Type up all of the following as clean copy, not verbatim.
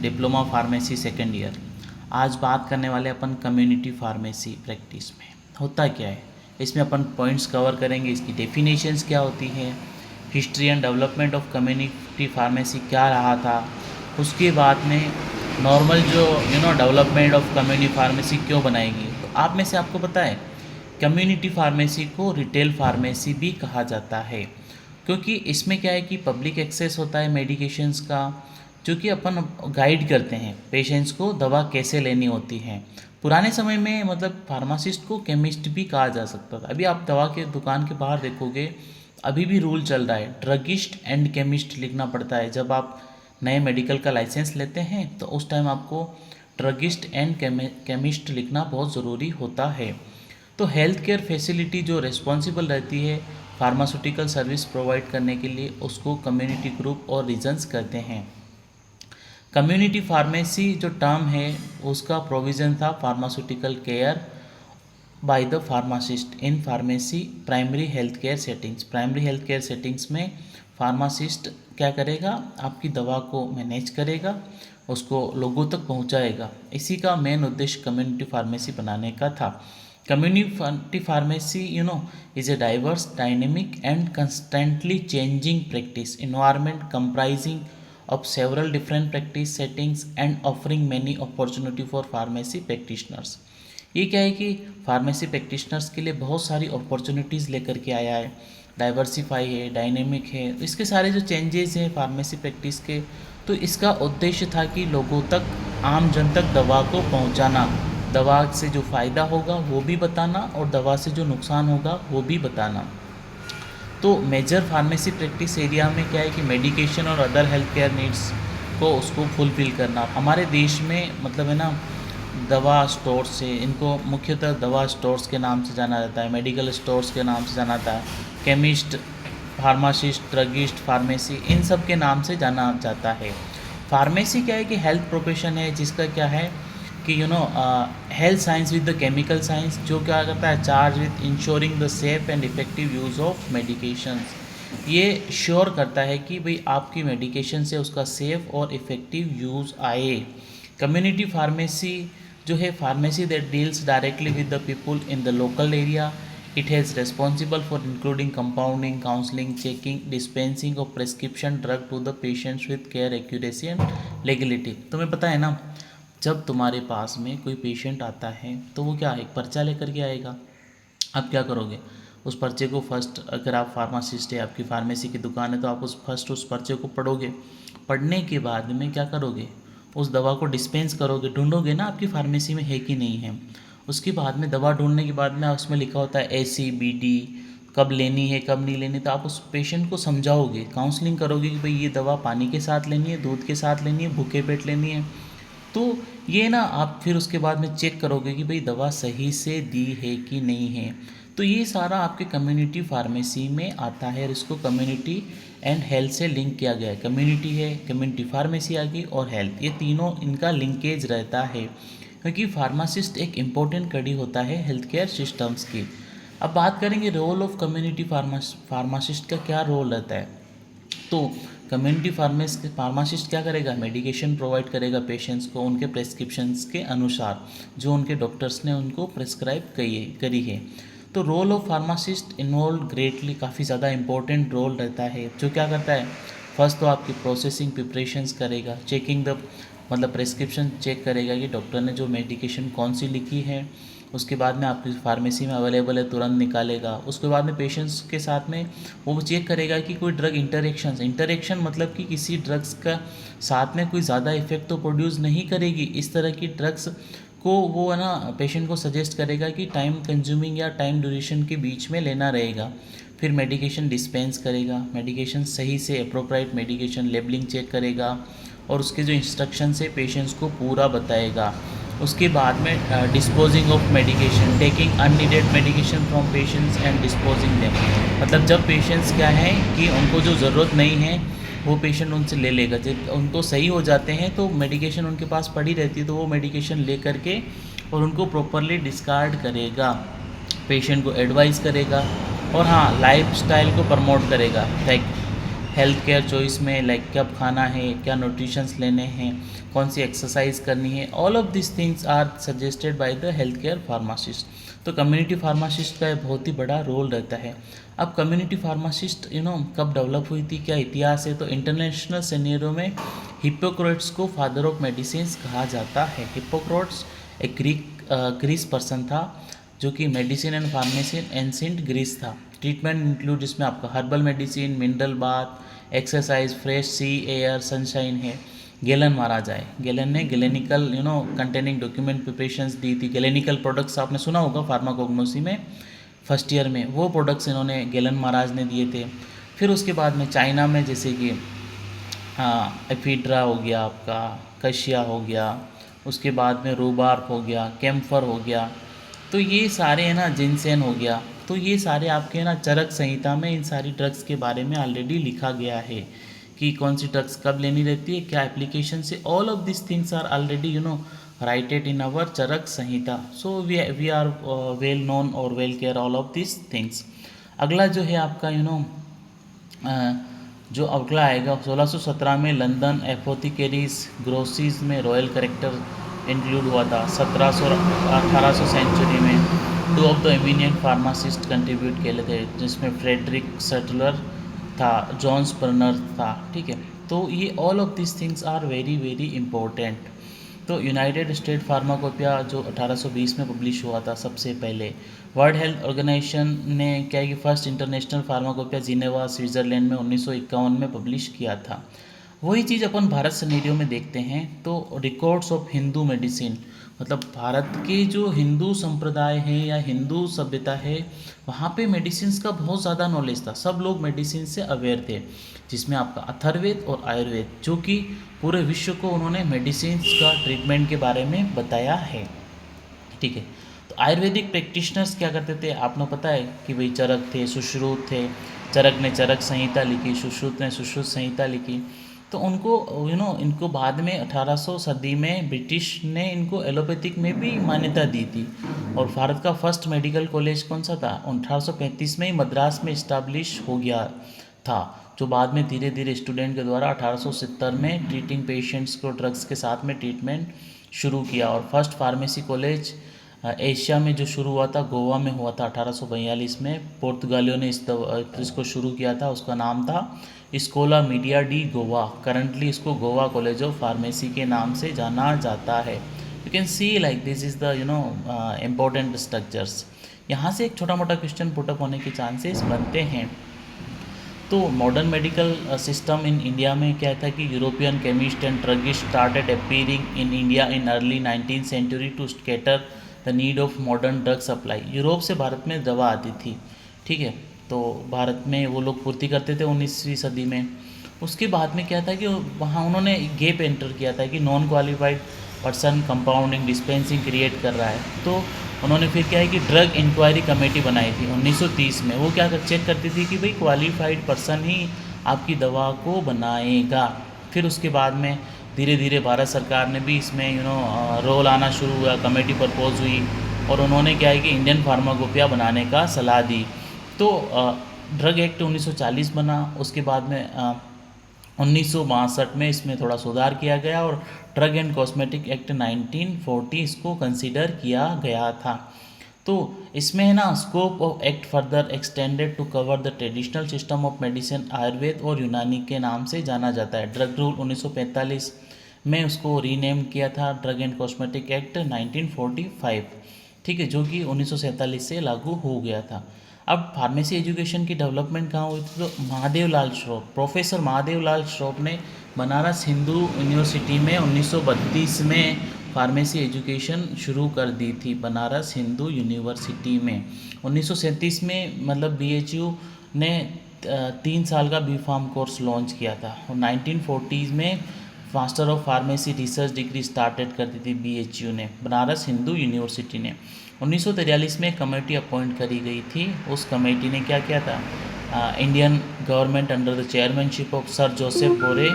Diploma pharmacy second year. आज बात करने वाले अपन कम्युनिटी फार्मेसी प्रैक्टिस में होता क्या है। इसमें अपन पॉइंट्स कवर करेंगे, इसकी डेफिनेशंस क्या होती है, history and development of community pharmacy क्या रहा था, उसके बाद में नॉर्मल जो डेवलपमेंट ऑफ कम्युनिटी फार्मेसी क्यों बनाएगी। तो आप में से आपको पता है कम्युनिटी फार्मेसी को रिटेल फार्मेसी भी कहा जाता है, क्योंकि इसमें क्या है कि पब्लिक एक्सेस होता है मेडिकेशंस का, जो कि अपन गाइड करते हैं पेशेंट्स को दवा कैसे लेनी होती है। पुराने समय में मतलब फार्मासिस्ट को केमिस्ट भी कहा जा सकता था। अभी आप दवा के दुकान के बाहर देखोगे, अभी भी रूल चल रहा है, ड्रगिस्ट एंड केमिस्ट लिखना पड़ता है। जब आप नए मेडिकल का लाइसेंस लेते हैं तो उस टाइम आपको ड्रगिस्ट एंड केमिस्ट लिखना बहुत ज़रूरी होता है। तो हेल्थ केयर फैसिलिटी जो रिस्पॉन्सिबल रहती है फार्मास्यूटिकल सर्विस प्रोवाइड करने के लिए, उसको कम्युनिटी ग्रुप और रीजन्स कहते हैं। कम्युनिटी फार्मेसी जो टर्म है उसका प्रोविज़न था pharmaceutical care by the pharmacist in pharmacy primary health care settings. Primary health care settings में फार्मासिस्ट क्या करेगा, आपकी दवा को मैनेज करेगा, उसको लोगों तक पहुंचाएगा। इसी का मेन उद्देश्य कम्युनिटी फार्मेसी बनाने का था। Community pharmacy is a diverse dynamic and constantly changing practice environment comprising of several different practice settings and offering many opportunity for pharmacy practitioners। ये क्या है कि फार्मेसी प्रैक्टिशनर्स के लिए बहुत सारी अपॉर्चुनिटीज़ लेकर के आया है, डाइवर्सिफाई है, डायनेमिक है। इसके सारे जो चेंजेस हैं फार्मेसी प्रैक्टिस के, तो इसका उद्देश्य था कि लोगों तक, आम जन तक दवा को पहुंचाना, दवा से जो फ़ायदा होगा वो भी बताना और दवा से जो नुकसान होगा वो भी बताना। तो मेजर फार्मेसी प्रैक्टिस एरिया में क्या है कि मेडिकेशन और अदर हेल्थ केयर नीड्स को उसको फुलफिल करना। हमारे देश में मतलब है ना, दवा स्टोर्स से, इनको मुख्यतः दवा स्टोर्स के नाम से जाना जाता है, मेडिकल स्टोर्स के नाम से जाना जाता है, केमिस्ट, फार्मासिस्ट, ड्रगिस्ट, फार्मेसी, इन सब के नाम से जाना जाता है। फार्मेसी क्या है कि हेल्थ प्रोफेशन है जिसका क्या है कि health science with the chemical science, जो क्या करता है, charge with ensuring the safe and effective use of medications. ये श्योर करता है कि भाई आपकी मेडिकेशन से उसका सेफ और इफ़ेक्टिव यूज़ आए। कम्युनिटी फार्मेसी जो है pharmacy that deals directly with the people in the local area. It has responsible for including compounding, counselling, checking, dispensing of prescription drug to the patients with care, accuracy and legality. तुम्हें पता है ना, जब तुम्हारे पास में कोई patient आता है तो वो क्या, एक पर्चा लेकर के आएगा। आप क्या करोगे, उस पर्चे को फर्स्ट, अगर आप फार्मासिस्ट है, आपकी फार्मेसी की दुकान है, तो आप उस पर्चे को पढ़ोगे। पढ़ने के बाद में क्या करोगे, उस दवा को डिस्पेंस करोगे, ढूंढोगे ना आपकी फार्मेसी में है कि नहीं है। उसके बाद में दवा ढूंढने के बाद में उसमें लिखा होता है ACBD, कब लेनी है कब नहीं लेनी। तो आप उस पेशेंट को समझाओगे, काउंसलिंग करोगे कि भाई ये दवा पानी के साथ लेनी है, दूध के साथ लेनी है, भूखे पेट लेनी है। तो ये ना आप फिर उसके बाद में चेक करोगे कि भाई दवा सही से दी है कि नहीं है। तो ये सारा आपके कम्युनिटी फार्मेसी में आता है और इसको कम्युनिटी एंड हेल्थ से लिंक किया गया है। कम्युनिटी है, कम्युनिटी फार्मेसी आ गई और हेल्थ, ये तीनों इनका लिंकेज रहता है, क्योंकि फार्मासिस्ट एक इम्पोर्टेंट कड़ी होता है हेल्थ केयर सिस्टम्स की। अब बात करेंगे रोल ऑफ कम्युनिटी फार्मासिस्ट का क्या रोल रहता है। तो कम्युनिटी फार्मासिस्ट क्या करेगा, मेडिकेशन प्रोवाइड करेगा पेशेंट्स को उनके प्रेस्क्रिप्शंस के अनुसार, जो उनके डॉक्टर्स ने उनको प्रेस्क्राइब करी है। तो role of pharmacist involve greatly, काफ़ी ज़्यादा इंपॉर्टेंट रोल रहता है। जो क्या करता है, फर्स्ट तो आपकी प्रोसेसिंग प्रिपरेशंस करेगा, चेकिंग द मतलब प्रेस्क्रिप्शन चेक करेगा कि डॉक्टर ने जो मेडिकेशन कौन सी लिखी है, उसके बाद में आपकी फार्मेसी में अवेलेबल है तुरंत निकालेगा। उसके बाद में पेशेंट्स के साथ में वो चेक करेगा कि कोई ड्रग इंटरेक्शन मतलब कि किसी ड्रग्स का साथ में कोई ज़्यादा इफेक्ट तो प्रोड्यूस नहीं करेगी। इस तरह की ड्रग्स को वो है ना पेशेंट को सजेस्ट करेगा कि टाइम कंज्यूमिंग या टाइम ड्यूरेशन के बीच में लेना रहेगा। फिर मेडिकेशन डिस्पेंस करेगा, मेडिकेशन सही से अप्रोप्रिएट मेडिकेशन लेबलिंग चेक करेगा और उसके जो इंस्ट्रक्शन है पेशेंट्स को पूरा बताएगा। उसके बाद में disposing of medication, taking unneeded medication from patients and disposing them. मतलब जब पेशेंट्स क्या है कि उनको जो ज़रूरत नहीं है वो पेशेंट उनसे ले लेगा। जब उनको सही हो जाते हैं तो मेडिकेशन उनके पास पड़ी रहती है, तो वो मेडिकेशन ले करके और उनको प्रॉपरली डिस्कार्ड करेगा, पेशेंट को एडवाइस करेगा और हाँ, लाइफ स्टाइल को प्रमोट करेगा। लाइक हेल्थ केयर चॉइस में लाइक कब खाना है, क्या न्यूट्रिशंस लेने हैं, कौन सी एक्सरसाइज करनी है, all of this things are suggested by the health care pharmacist. तो कम्युनिटी फार्मासिस्ट का बहुत ही बड़ा रोल रहता है। अब कम्युनिटी फार्मासिस्ट कब डेवलप हुई थी, क्या इतिहास है, तो इंटरनेशनल सिनेरियो में हिप्पोक्रेट्स को फादर ऑफ मेडिसिन कहा जाता है। हिप्पोक्रेट्स एक ग्रीस पर्सन था जो कि medicine and pharmacy ancient Greece था। ट्रीटमेंट इंक्लूड जिसमें आपका herbal medicine, mineral bath, exercise, fresh sea air, sunshine है। गेलन मारा जाए, गेलन ने गेलेनिकल कंटेनिंग डॉक्यूमेंट प्रिपरेशंस दी थी। गेलेनिकल प्रोडक्ट्स आपने सुना होगा फार्माकोग्नोसी में फर्स्ट ईयर में, वो प्रोडक्ट्स इन्होंने गेलन महाराज ने दिए थे। फिर उसके बाद में चाइना में जैसे कि एफिड्रा हो गया, आपका कशिया हो गया, उसके बाद में रूबार्प हो गया, कैम्फर हो गया, तो ये सारे है ना, जिनसेन हो गया, तो ये सारे आपके ना चरक संहिता में इन सारी ड्रग्स के बारे में ऑलरेडी लिखा गया है कि कौन सी ड्रग्स कब लेनी रहती है, क्या एप्लीकेशन से, all of this things are already writed in our Charaka Samhita. So we are well known और well care all of this things. अगला जो है आपका जो अगला आएगा 1617 में लंदन एपोथिकेरीज ग्रोसीज में रॉयल करेक्टर इंक्लूड हुआ था। 1700 1800 सेंचुरी में two of the eminent pharmacist contribute किए थे, जिसमें फ्रेडरिक सटलर था, जॉन्स बर्नर था। ठीक है, तो ये all of this things are very very important. तो यूनाइटेड स्टेट फार्माकोपिया जो 1820 में पब्लिश हुआ था सबसे पहले। वर्ल्ड हेल्थ ऑर्गेनाइजेशन ने क्या है कि first international pharmacopoeia Geneva Switzerland में 1951 में पब्लिश किया था। वही चीज़ अपन भारत सिनेरियो में देखते हैं तो रिकॉर्ड्स ऑफ हिंदू मेडिसिन, मतलब भारत के जो हिंदू संप्रदाय है या हिंदू सभ्यता है, वहाँ पे मेडिसिन का बहुत ज़्यादा नॉलेज था, सब लोग मेडिसिन से अवेयर थे, जिसमें आपका अथर्ववेद और आयुर्वेद, जो कि पूरे विश्व को उन्होंने मेडिसिन का ट्रीटमेंट के बारे में बताया है। ठीक है, तो आयुर्वेदिक प्रैक्टिशनर्स क्या करते थे, आपको पता है कि भाई चरक थे, सुश्रुत थे, चरक ने चरक संहिता लिखी, सुश्रुत ने सुश्रुत संहिता लिखी। तो उनको इनको बाद में 1800 सदी में ब्रिटिश ने इनको एलोपैथिक में भी मान्यता दी थी। और भारत का फर्स्ट मेडिकल कॉलेज कौन सा था, 1835 में ही मद्रास में इस्टाब्लिश हो गया था, जो बाद में धीरे धीरे स्टूडेंट के द्वारा 1870 में ट्रीटिंग पेशेंट्स को ड्रग्स के साथ में ट्रीटमेंट शुरू किया। और फर्स्ट फार्मेसी कॉलेज एशिया में जो शुरू हुआ था गोवा में हुआ था 1842 में। पुर्तगालियों ने इसको शुरू किया था, उसका नाम था स्कोला मीडिया डी गोवा। करंटली इसको गोवा कॉलेज ऑफ फार्मेसी के नाम से जाना जाता है। You can see like this is the important structures. यहाँ से एक छोटा मोटा क्वेश्चन पुटअप होने के चांसेस बनते हैं। तो modern medical system in India में क्या था कि European chemist and druggist started appearing in India in early 19th century to cater the need of modern drug supply. Europe से भारत में दवा आती थी, ठीक है, तो भारत में वो लोग पूर्ति करते थे 19वीं सदी में। उसके बाद में क्या था कि वहाँ उन्होंने गैप एंटर किया था कि non qualified person compounding dispensing create कर रहा है। तो उन्होंने फिर क्या है कि ड्रग इंक्वायरी कमेटी बनाई थी 1930 में। वो क्या चेक करती थी कि भाई क्वालिफाइड पर्सन ही आपकी दवा को बनाएगा। फिर उसके बाद में धीरे धीरे भारत सरकार ने भी इसमें रोल आना शुरू हुआ, कमेटी प्रपोज हुई और उन्होंने क्या है कि इंडियन फार्माकोपिया बनाने का सलाह दी। तो ड्रग एक्ट 1940 बना। उसके बाद में 1962 में इसमें थोड़ा सुधार किया गया और ड्रग एंड कॉस्मेटिक एक्ट 1940 इसको कंसीडर किया गया था। तो इसमें है ना scope of act further extended to cover the traditional system of medicine, Ayurveda और यूनानी के नाम से जाना जाता है। ड्रग रूल 1945 में उसको रीनेम किया था ड्रग एंड कॉस्मेटिक एक्ट 1945, ठीक है, जो कि 1947 से लागू हो गया था। अब फार्मेसी एजुकेशन की डेवलपमेंट कहाँ हुई थी, तो महादेवलाल श्रॉफ, प्रोफेसर महादेवलाल श्रॉफ ने बनारस हिंदू यूनिवर्सिटी में 1932 में फार्मेसी एजुकेशन शुरू कर दी थी। बनारस हिंदू यूनिवर्सिटी में 1937 में मतलब BHU ने 3 साल का B.Pharm कोर्स लॉन्च किया था और 1940 में master of pharmacy research degree started कर दी थी BHU ने, बनारस हिंदू यूनिवर्सिटी ने। 1943 में कमेटी अपॉइंट करी गई थी। उस कमेटी ने क्या किया था, Indian government under the chairmanship of sir Joseph बोरे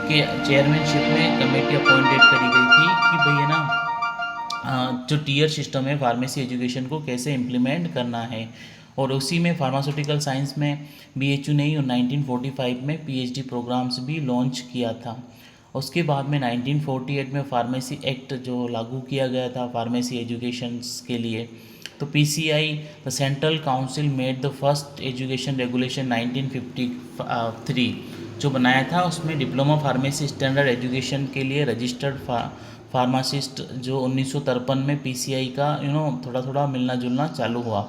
के चेयरमैनशिप में कमेटी अपॉइंटेड करी गई थी कि भैया ना जो टीयर सिस्टम है फार्मेसी एजुकेशन को कैसे इम्प्लीमेंट करना है। और उसी में फार्मास्यूटिकल साइंस में BHU ने ही 1945 में PhD प्रोग्राम्स भी लॉन्च किया था। उसके बाद में 1948 में फार्मेसी एक्ट जो लागू किया गया था फार्मेसी एजुकेशन के लिए, तो PCI the central council made the first education regulation 1953 जो बनाया था, उसमें डिप्लोमा फार्मेसी स्टैंडर्ड एजुकेशन के लिए रजिस्टर्ड फार्मासिस्ट जो 1953 में PCI का थोड़ा थोड़ा मिलना जुलना चालू हुआ।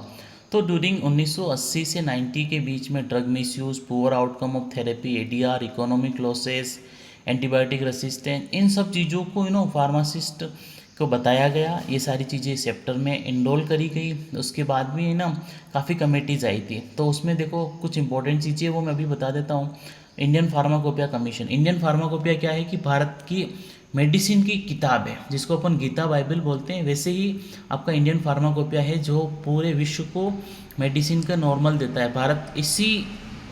तो ड्यूरिंग 1980 से 90 के बीच में drug misuse, poor outcome of therapy, ADR, economic losses, antibiotic resistance, इन सब चीज़ों को फार्मासिस्ट को बताया गया। ये सारी चीज़ें इस चैप्टर में इनरोल करी गई। उसके बाद भी काफ़ी कमेटीज़ आई थी, तो उसमें देखो कुछ इंपॉर्टेंट चीज़ें वो मैं अभी बता देता हूँ। Indian pharmacopoeia commission, Indian pharmacopoeia क्या है कि भारत की मेडिसिन की किताब है, जिसको अपन गीता बाइबल बोलते हैं, वैसे ही आपका इंडियन फार्माकोपिया है जो पूरे विश्व को मेडिसिन का नॉर्मल देता है।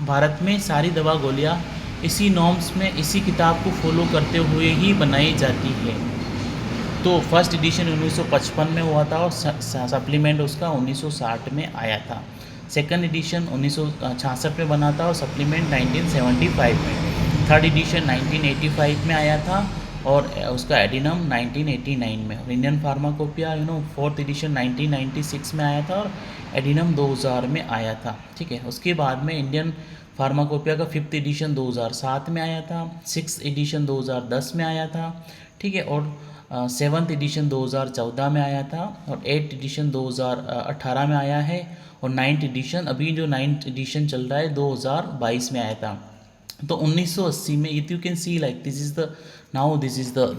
भारत में सारी दवा गोलियाँ इसी नॉर्म्स में इसी किताब को फॉलो करते हुए ही बनाई जाती है। तो फर्स्ट एडिशन 1955 में हुआ था और सप्लीमेंट उसका 1960 में आया था। सेकंड एडिशन 1966 में बना था और सप्लीमेंट 1975 में। थर्ड एडिशन 1985 में आया था और उसका एडिनम 1989 में। और इंडियन फार्माकोपिया फोर्थ एडिशन 1996 में आया था और एडिनम 2000 में आया था। ठीक है, उसके बाद में इंडियन फार्माकोपिया का फिफ्थ एडिशन 2007 में आया था, सिक्स एडिशन 2010 में आया था। ठीक है, और सेवन्थ एडिशन 2014 में आया था और एट्थ एडिशन 2018 में आया है और नाइन्थ एडिशन, अभी जो नाइन्थ एडिशन चल रहा है 2022 में आया था। तो 1980 में you can see like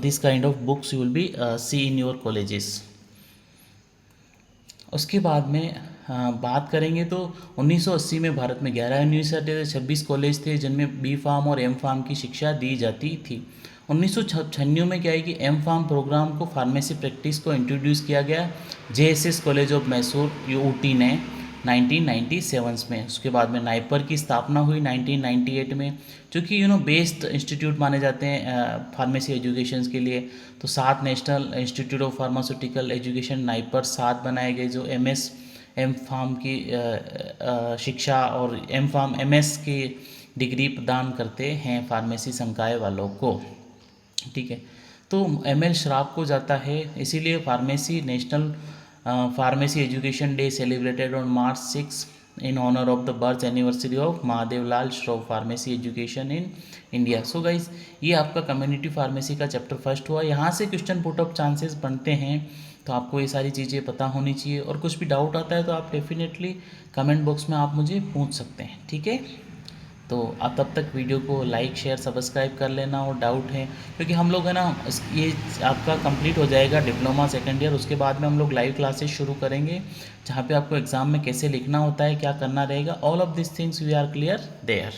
this kind of books you will be see in your colleges. उसके बाद में बात करेंगे तो 1980 में भारत में 11 यूनिवर्सिटी थे, 26 कॉलेज थे जिनमें B.Pharm और M.Pharm की शिक्षा दी जाती थी। 1996 में क्या है कि M.Pharm प्रोग्राम को फार्मेसी प्रैक्टिस को इंट्रोड्यूस किया गया JSS college of Mysore UT ने 1997 में। उसके बाद में नाइपर की स्थापना हुई 1998 में, जो कि बेस्ट इंस्टीट्यूट माने जाते हैं फार्मेसी एजुकेशन के लिए। तो 7 national institute of pharmaceutical education NIPER 7 बनाए गए जो M.Pharm की शिक्षा और M.Pharm MS की डिग्री प्रदान करते हैं फार्मेसी संकाय वालों को। ठीक है, तो ML श्राप को जाता है, इसीलिए national pharmacy education day celebrated on March 6 in honor of the birth anniversary of Mahadev Lal Shroff pharmacy education in India. So guys, ये आपका कम्युनिटी फार्मेसी का चैप्टर फर्स्ट हुआ। यहाँ से क्वेश्चन पुट अप चांसेस बनते हैं, तो आपको ये सारी चीज़ें पता होनी चाहिए। और कुछ भी डाउट आता है तो आप डेफिनेटली कमेंट बॉक्स में आप मुझे पूछ सकते हैं। ठीक है, तो आप तब तक वीडियो को लाइक शेयर सब्सक्राइब कर लेना। और डाउट है क्योंकि हम लोग ये आपका कंप्लीट हो जाएगा डिप्लोमा सेकेंड ईयर, उसके बाद में हम लोग लाइव क्लासेस शुरू करेंगे जहाँ पे आपको एग्ज़ाम में कैसे लिखना होता है, क्या करना रहेगा, all of this things we are clear there.